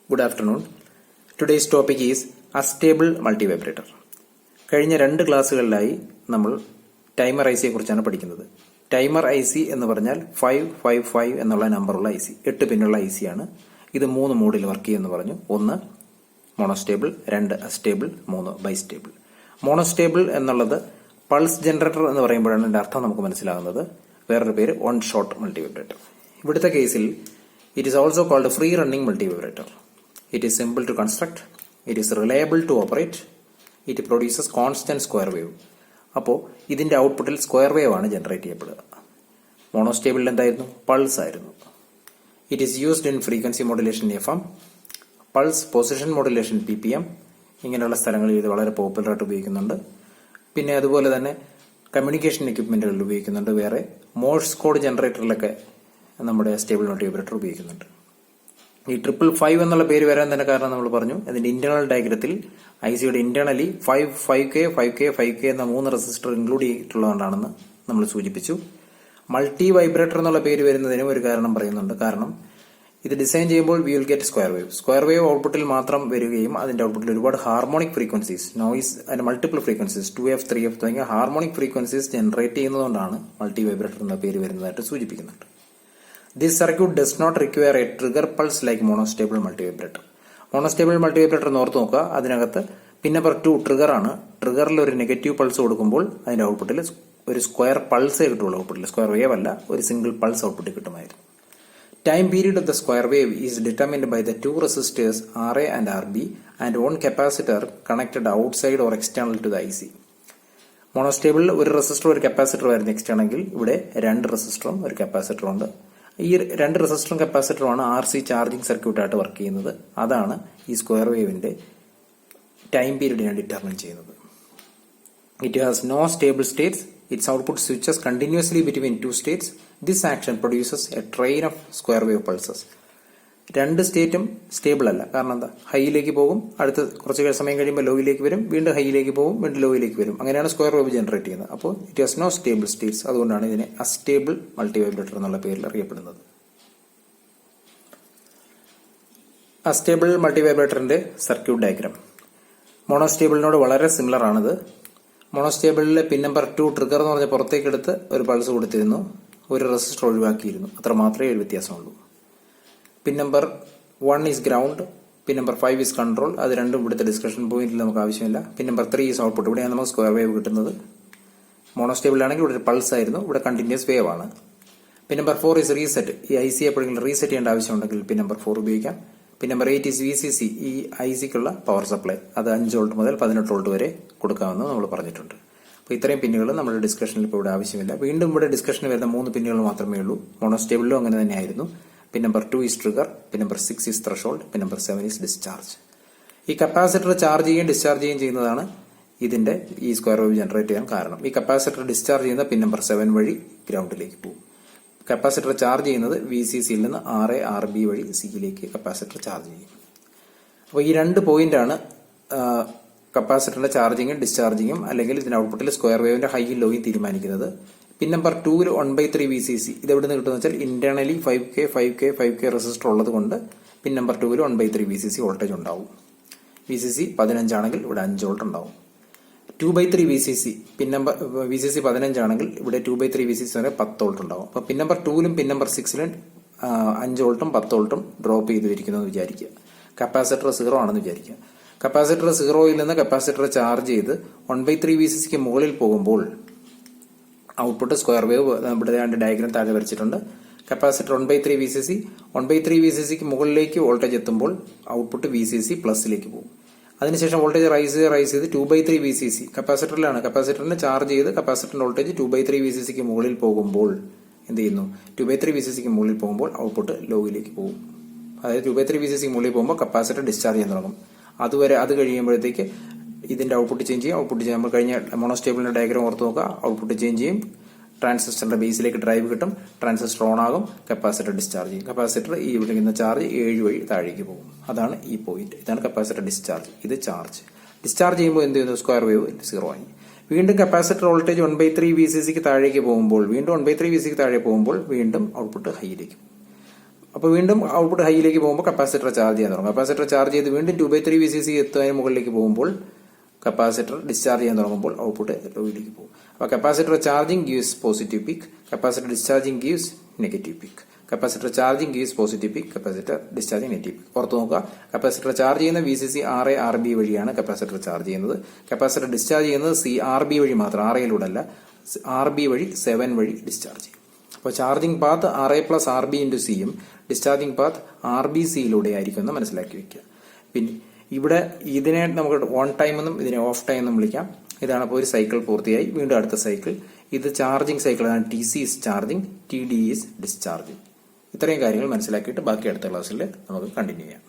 Good afternoon. Today's topic is Astable Multivibrator. കഴിഞ്ഞ 2 ക്ലാസ്സുകളിലായി നമ്മൾ timer ഐസിയെ കുറിച്ചാണ് പഠിക്കുന്നത്. ടൈമർ ഐസി എന്ന് പറഞ്ഞാൽ 555 എന്നുള്ള നമ്പറുള്ള ഐസി, 8 പിന്നുള്ള ഐസിയാണ്. ഇത് 3 മോഡിൽ വർക്ക് ചെയ്യുമെന്ന് പറഞ്ഞു. 1 മോണോസ്റ്റേബിൾ, 2 അസ്റ്റേബിൾ, 3 ബൈസ്റ്റേബിൾ. മോണോസ്റ്റേബിൾ എന്നുള്ളത് പൾസ് ജനറേറ്റർ എന്ന് പറയുമ്പോഴാണ് ഇതിന്റെ അർത്ഥം നമുക്ക് മനസ്സിലാകുന്നത്. വേറൊരു പേര് വൺ ഷോട്ട് മൾട്ടിവൈബ്രേറ്റർ. ഇവിടുത്തെ കേസിൽ it is also called a free running multivibrator. It is simple to construct, it is reliable to operate, it produces constant square wave. അപ്പോൾ ഇതിന്റെ ഔട്ട്പുട്ടിൽ സ്ക്വയർ വേവ് ആണ് ജനറേറ്റ് ചെയ്യപ്പെടുക. മോണോസ്റ്റേബിളിൽ എന്തായിരുന്നു? പൾസ് ആയിരുന്നു. It is used in frequency modulation FM, pulse position modulation PPM, ഇങ്ങനെയുള്ള സ്ഥലങ്ങളിൽ ഇത് വളരെ പോപ്പുലറായിട്ട് ഉപയോഗിക്കുന്നുണ്ട്. പിന്നെ അതുപോലെ തന്നെ കമ്മ്യൂണിക്കേഷൻ എക്യുപ്മെന്റുകളിൽ ഉപയോഗിക്കുന്നുണ്ട്. വേറെ മോഴ്സ് കോഡ് ജനറേറ്ററിലൊക്കെ നമ്മുടെ സ്റ്റേബിൾ മൾട്ടിവൈബ്രേറ്റർ ഉപയോഗിക്കുന്നുണ്ട്. ഈ 555 എന്നുള്ള പേര് വരാൻ തന്നെ കാരണം നമ്മൾ പറഞ്ഞു, അതിന്റെ ഇന്റേണൽ ഡയഗ്രത്തിൽ ഐസിയുടെ ഇന്റേണലി 5K എന്ന 3 റെസിസ്റ്റർ ഇൻക്ലൂഡ് ചെയ്തിട്ടുള്ളതുകൊണ്ടാണെന്ന് നമ്മൾ സൂചിപ്പിച്ചു. മൾട്ടി വൈബ്രേറ്റർ എന്നുള്ള പേര് വരുന്നതിനും ഒരു കാരണം പറയുന്നുണ്ട്. കാരണം ഇത് ഡിസൈൻ ചെയ്യുമ്പോൾ we will get square wave. Square wave ഔട്ട്പുട്ടിൽ മാത്രം വരികയും അതിന്റെ ഔട്ട്പുട്ടിൽ ഒരുപാട് ഹാർമോണിക് ഫ്രീക്വൻസീസ്, നോയിസ് അതിന്റെ മൾട്ടിപ്പിൾ ഫ്രീക്വൻസീസ് 2F 3F തുടങ്ങിയ ഹാർമോണിക് ഫ്രീക്വൻസീസ് ജനറേറ്റ് ചെയ്യുന്നതുകൊണ്ടാണ് മൾട്ടി വൈബ്രേറ്റർ എന്ന പേര് വരുന്നതായിട്ട് സൂചിപ്പിക്കുന്നുണ്ട്. This circuit does not require a trigger pulse like monostable multivibrator. Monostable multivibrator എന്ന് ഓർത്ത് നോക്കുക, അതിനകത്ത് പിൻ നമ്പർ 2 ട്രിഗർ ആണ്. ട്രിഗറിൽ ഒരു നെഗറ്റീവ് പൾസ് കൊടുക്കുമ്പോൾ അതിന്റെ ഔട്ട്പുട്ടിൽ ഒരു സ്ക്വയർ പൾസേ കിട്ടുള്ളൂ. ഔട്ട്പുട്ടിൽ സ്ക്വയർ വേവ് അല്ല, ഒരു സിംഗിൾ പൾസ് ഔട്ട്പുട്ടിൽ കിട്ടുമായിരുന്നു. Time period of the square wave is determined by the 2 resistors RA and RB and 1 capacitor connected outside or external to the IC. മോണോസ്റ്റേബിളിൽ ഒരു റെസിസ്റ്റർ ഒരു കപ്പാസിറ്റർ ആയിരുന്നു എക്സ്റ്റേണെങ്കിൽ, ഇവിടെ 2 റെസിസ്റ്ററും ഒരു കപ്പാസിറ്ററും ഉണ്ട്. ഈ 2 റെസിസ്റ്ററും കപ്പാസിറ്ററുമാണ് RC ചാർജിംഗ് സർക്യൂട്ടായിട്ട് വർക്ക് ചെയ്യുന്നത്. അതാണ് ഈ സ്ക്വയർ വേവിന്റെ ടൈം പീരീഡിനെ ഡിറ്റർമിൻ ചെയ്യുന്നത്. It has no stable states. Its output switches continuously between 2 states. This action produces a train of square wave pulses. 2 സ്റ്റേറ്റും സ്റ്റേബിൾ അല്ല. കാരണം എന്താ? ഹൈയിലേക്ക് പോകും, അടുത്ത കുറച്ച് സമയം കഴിയുമ്പോൾ ലോയിലേക്ക് വരും, വീണ്ടും ഹൈയിലേക്ക് പോകും, വീണ്ടും ലോയിലേക്ക് വരും. അങ്ങനെയാണ് സ്ക്വയർ വേവ് ജനറേറ്റ് ചെയ്യുന്നത്. അപ്പോൾ it has no stable states. അതുകൊണ്ടാണ് ഇതിനെ അസ്റ്റേബിൾ മൾട്ടിവൈബ്രേറ്റർ എന്നുള്ള പേരിൽ അറിയപ്പെടുന്നത്. അസ്റ്റേബിൾ മൾട്ടിവൈബ്രേറ്ററിന്റെ സർക്യൂട്ട് ഡയഗ്രാം മോണോസ്റ്റേബിളിനോട് വളരെ സിമിലർ ആണിത്. മോണോസ്റ്റേബിളിലെ പിൻ നമ്പർ 2 ട്രിഗർ എന്ന് പറഞ്ഞ പുറത്തേക്ക് എടുത്ത് ഒരു പൾസ് കൊടുത്തിരുന്നു, ഒരു റെസിസ്റ്റർ ഒഴിവാക്കിയിരുന്നു. അത്ര മാത്രമേ ഒരു വ്യത്യാസമുള്ളൂ. Pin number 1 is ground, pin number 5 is control. അത് രണ്ടും ഇവിടുത്തെ ഡിസ്കഷൻ പോയിന്റിൽ നമുക്ക് ആവശ്യമില്ല. Pin number 3 is output. ഇവിടെയാണ് നമുക്ക് സ്ക്വയർ വേവ് കിട്ടുന്നത്. മോണോസ്റ്റേബിൾ ആണെങ്കിൽ ഇവിടെ ഒരു പൾസ് ആയിരുന്നു, ഇവിടെ കണ്ടിന്യൂസ് വേവ് ആണ്. Pin number 4 is reset. ഈ IC എപ്പോഴെങ്കിലും റീസെറ്റ് ചെയ്യേണ്ട ആവശ്യമുണ്ടെങ്കിൽ പിൻ നമ്പർ 4 ഉപയോഗിക്കാം. Pin number 8 is VCC. ഈ ICക്കുള്ള പവർ സപ്ലൈ, അത് 5 വോൾട്ട് മുതൽ 18 വോൾട്ട് വരെ കൊടുക്കാമെന്ന് നമ്മൾ പറഞ്ഞിട്ടുണ്ട്. അപ്പോൾ ഇത്രയും പിന്നുകൾ നമ്മുടെ ഡിസ്കഷനിൽ ഇപ്പോൾ ഇവിടെ ആവശ്യമില്ല. വീണ്ടും ഇവിടെ ഡിസ്കഷനിൽ വരുന്ന 3 പിന്നുകൾ മാത്രമേ ഉള്ളൂ. മോണോസ്റ്റേബിളിലും അങ്ങനെ തന്നെയായിരുന്നു. Pin number 2 is trigger, pin number 6 is threshold, pin number 7 is discharge. ഈ കപ്പാസിറ്റർ ചാർജ് ചെയ്യുകയും ഡിസ്ചാർജ് ചെയ്യുകയും ചെയ്യുന്നതാണ് ഇതിന്റെ ഈ സ്ക്വയർ വേവ് ജനറേറ്റ് ചെയ്യാൻ കാരണം. ഈ കപ്പാസിറ്റർ ഡിസ്ചാർജ് ചെയ്യുന്ന പിൻ നമ്പർ 7 വഴി ഗ്രൗണ്ടിലേക്ക് പോകും. കപ്പാസിറ്റർ ചാർജ് ചെയ്യുന്നത് VCCയിൽ നിന്ന് RA RB വഴി സിയിലേക്ക് കപ്പാസിറ്റർ ചാർജ് ചെയ്യും. അപ്പോൾ ഈ 2 പോയിന്റാണ് കപ്പാസിറ്ററിന്റെ ചാർജിങ്ങും ഡിസ്ചാർജിങ്ങും അല്ലെങ്കിൽ ഇതിന്റെ ഔട്ട്പുട്ടിൽ സ്ക്വയർ വേവിന്റെ ഹൈയും ലോയും തീരുമാനിക്കുന്നത്. പിൻ നമ്പർ 2 1/3 VCC. ഇത് എവിടെ നിന്ന് കിട്ടുമെന്ന് വെച്ചാൽ ഇന്റേണലി 5K റെസിസ്റ്റർ ഉള്ളത് കൊണ്ട് പിൻ നമ്പർ 2 1/3 VCC വോൾട്ടേജ് ഉണ്ടാവും. VCC 15 ആണെങ്കിൽ ഇവിടെ 5 വോൾട്ട് ഉണ്ടാവും. 2/3 VCC പിൻ നമ്പർ VCC 15 ആണെങ്കിൽ ഇവിടെ 2/3 VCC വരെ 10 വോൾട്ട് ഉണ്ടാവും. അപ്പൊ പിൻ നമ്പർ 2ലും പിൻ നമ്പർ 6ലും 5 വോൾട്ടും 10 വോൾട്ടും ഡ്രോപ്പ് ചെയ്തിരിക്കുന്നു വിചാരിക്കുക. കപ്പാസിറ്റർ 0 ആണെന്ന് വിചാരിക്കുക. കപ്പാസിറ്റർ 0യിൽ നിന്ന് കപ്പാസിറ്റർ ചാർജ് ചെയ്ത് 1/3 VCCക്ക് മുകളിൽ പോകുമ്പോൾ ഔട്ട്പുട്ട് സ്ക്വയർ വേവ് ഇവിടെ ഡയഗ്രാം താഴെ വരച്ചിട്ടുണ്ട്. കപ്പാസിറ്റർ 1/3 VCCക്ക് മുകളിലേക്ക് വോൾട്ടേജ് എത്തുമ്പോൾ ഔട്ട്പുട്ട് VCC പ്ലസിലേക്ക് പോകും. അതിനുശേഷം വോൾട്ടേജ് റൈസ് ചെയ്ത് 2/3 VCC കപ്പാസിറ്ററിലാണ്. കപ്പാസിറ്ററിനെ ചാർജ് ചെയ്ത് കപ്പാസിറ്ററിന്റെ വോൾട്ടേജ് 2/3 VCCക്ക് മുകളിൽ പോകുമ്പോൾ എന്ത് ചെയ്യുന്നു? 2/3 VCCക്ക് മുകളിൽ പോകുമ്പോൾ ഔട്ട്പുട്ട് ലോയിലേക്ക് പോകും. അതായത് 2/3 VCCക്ക് മുകളിൽ പോകുമ്പോൾ കപ്പാസിറ്റർ ഡിസ്ചാർജ് ചെയ്യാൻ തുടങ്ങും. അത് കഴിയുമ്പോഴത്തേക്ക് ഇതിന്റെ ഔട്ട്പുട്ട് ചേഞ്ച് ചെയ്യും. ഔട്ട്പുട്ട് ചെയ്യുമ്പോൾ കഴിഞ്ഞ മോണോസ്റ്റേബിളിന്റെ ഡയഗ്രാം ഓർത്ത് നോക്കുക. ഔട്ട്പുട്ട് ചേഞ്ച് ചെയ്യും, ട്രാൻസിസ്റ്ററിന്റെ ബേസിലേക്ക് ഡ്രൈവ് കിട്ടും, ട്രാൻസിസ്റ്റർ ഓൺ ആകും, കപ്പാസിറ്റർ ഡിസ്ചാർജ് ചെയ്യും. കപ്പാസിറ്റർ ഈ വിളിക്കുന്ന ചാർജ് 7 വഴി താഴേക്ക് പോകും. അതാണ് ഈ പോയിന്റ്. ഇതാണ് കപ്പാസിറ്റർ ഡിസ്ചാർജ്, ഇത് ചാർജ്. ഡിസ്ചാർജ് ചെയ്യുമ്പോൾ എന്ത് ചെയ്യുന്നു? സ്ക്വയർ വേവ് 0 ആയി. വീണ്ടും കപ്പാസിറ്റർ വോൾട്ടേജ് 1/3 VCCക്ക് താഴേക്ക് പോകുമ്പോൾ വീണ്ടും 1/3 VCCക്ക് താഴെ പോകുമ്പോൾ വീണ്ടും ഔട്ട്പുട്ട് ഹൈയിലേക്ക് പോകും. അപ്പോൾ വീണ്ടും ഔട്ട്പുട്ട് ഹൈയിലേക്ക് പോകുമ്പോൾ കപ്പാസിറ്റർ ചാർജ് ചെയ്യാൻ തുടങ്ങും. കപ്പാസിറ്റർ ചാർജ് ചെയ്ത് വീണ്ടും 2/3 VCC എത്തുന്നതിന് മുകളിലേക്ക് പോകുമ്പോൾ കപ്പാസിറ്റർ ഡിസ്ചാർജ് ചെയ്യാൻ തുടങ്ങുമ്പോൾ ഔട്ട്പുട്ട് ലോയിലേക്ക് പോകും. അപ്പോൾ capacitor charging gives positive peak, capacitor discharging gives negative peak. Capacitor charging gives positive peak, capacitor discharging negative peak. ഓർത്ത് നോക്കുക, കപ്പാസിറ്റർ ചാർജ് ചെയ്യുന്ന VCC RB വഴിയാണ് കപ്പാസിറ്റർ ചാർജ് ചെയ്യുന്നത്. കപ്പാസിറ്റർ ഡിസ്ചാർജ് ചെയ്യുന്നത് CRB വഴി മാത്രം, RAയിലൂടെ അല്ല, RB വഴി 7 വഴി ഡിസ്ചാർജ് ചെയ്യും. അപ്പോൾ charging path RA+RB × C discharging path RBCയിലൂടെ ആയിരിക്കും എന്ന് മനസ്സിലാക്കി വെക്കുക. പിന്നെ ഇവിടെ ഇതിനെ നമുക്ക് ഓൺ ടൈം എന്നും ഇതിനെ ഓഫ് ടൈം എന്നും വിളിക്കാം. ഇതാണ് അപ്പോൾ ഒരു സൈക്കിൾ പൂർത്തിയായി. വീണ്ടും അടുത്ത സൈക്കിൾ. ഇത് ചാർജിങ് സൈക്കിൾ ആണ്. TC is charging, TD is discharging. ഇത്രയും കാര്യങ്ങൾ മനസ്സിലാക്കിയിട്ട് ബാക്കി അടുത്ത ക്ലാസ്സിൽ നമുക്ക് കണ്ടിന്യൂ ചെയ്യാം.